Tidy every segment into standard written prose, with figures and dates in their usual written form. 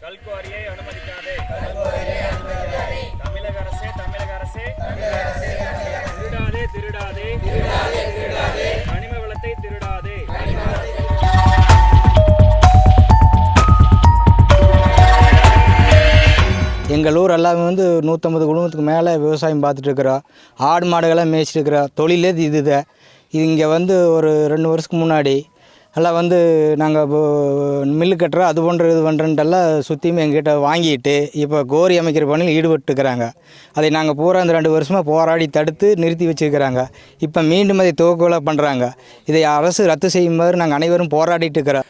கல்குவாரியை அனுமதிக்காதே. தமிழக அரசே திருடாதே. கனிம வளத்தை திருடாதே. எங்கள் ஊர் எல்லாமே 150 குடும்பத்துக்கு மேலே விவசாயம் பார்த்துட்டு இருக்கிறோம். ஆடு மாடுகள்லாம் மேய்ச்சிட்டு இருக்கிறோம். தொழிலே இதுதான். இது இங்கே ஒரு 2 வருஷத்துக்கு முன்னாடி எல்லாம் நாங்கள் மில்லு கட்டுறோம், அது பண்ணுறோம் இது பண்ணுறன்ட்டெல்லாம் சுற்றியுமே எங்கிட்ட வாங்கிட்டு இப்போ கோரி அமைக்கிற பணியில் ஈடுபட்டுருக்கிறாங்க. அதை நாங்கள் பூரா இந்த 2 வருஷமாக போராடி தடுத்து நிறுத்தி வச்சுருக்கிறாங்க. இப்போ மீண்டும் அதை துவக்கலாக பண்ணுறாங்க. இதை அரசு ரத்து செய்யுமாறு நாங்கள் அனைவரும் போராடிட்டு இருக்கிறோம்.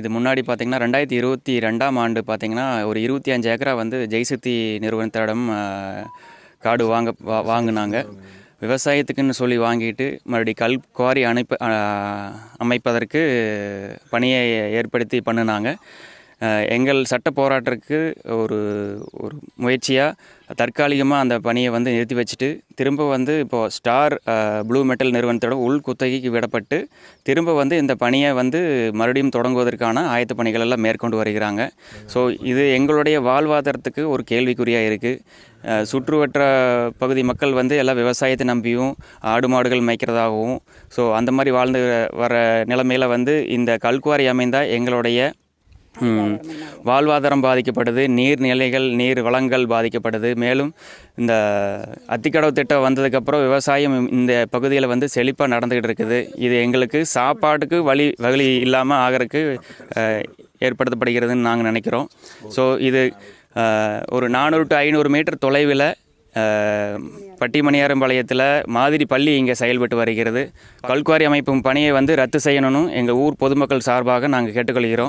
இது முன்னாடி பார்த்திங்கன்னா 2022ஆம் ஆண்டு பார்த்திங்கன்னா ஒரு 25 ஏக்கரா ஜெய்சக்தி நிறுவனத்திடம் காடு வாங்கினாங்க. விவசாயத்துக்குன்னு சொல்லி வாங்கிட்டு மறுபடி கல்குவாரி அமைப்பதற்கு பணியை ஏற்படுத்தி பண்ணினாங்க. எங்கள் சட்ட போராட்டத்துக்கு ஒரு முயற்சியாக தற்காலிகமாக அந்த பணியை நிறுத்தி வச்சுட்டு திரும்ப இப்போது ஸ்டார் ப்ளூ மெட்டல் நிறுவனத்தோட உள் குத்தகைக்கு விடப்பட்டு திரும்ப இந்த பணியை மறுபடியும் தொடங்குவதற்கான ஆயத்த பணிகள் எல்லாம் மேற்கொண்டு வருகிறாங்க. ஸோ இது எங்களுடைய வாழ்வாதாரத்துக்கு ஒரு கேள்விக்குறியாக இருக்குது. சுற்றுவட்ட பகுதி மக்கள் எல்லாம் விவசாயத்தை நம்பியும் ஆடு மாடுகள் மேய்க்கிறதாகவும் ஸோ அந்த மாதிரி வாழ்ந்து வர நிலைமையில் இந்த கல்குவாரி அமைந்தால் எங்களுடைய வாழ்வாதாரம் பாதிக்கப்படுது, நீர்நிலைகள் நீர் வளங்கள் பாதிக்கப்படுது. மேலும் இந்த அத்திக்கடவு திட்டம் வந்ததுக்கப்புறம் விவசாயம் இந்த பகுதியில் செழிப்பாக நடந்துக்கிட்டு இருக்குது. இது எங்களுக்கு சாப்பாட்டுக்கு வழி இல்லாமல் ஆகிறதுக்கு ஏற்படுத்தப்படுகிறதுன்னு நாங்கள் நினைக்கிறோம். ஸோ இது ஒரு 400 to 500 மீட்டர் தொலைவில் பட்டிமணியாரம்பாளையத்தில் மாதிரி பள்ளி இங்கே செயல்பட்டு வருகிறது. கல்குவாரி அமைப்பும் பணியை ரத்து செய்யணும்னு எங்கள் ஊர் பொதுமக்கள் சார்பாக நாங்கள் கேட்டுக்கொள்கிறோம்.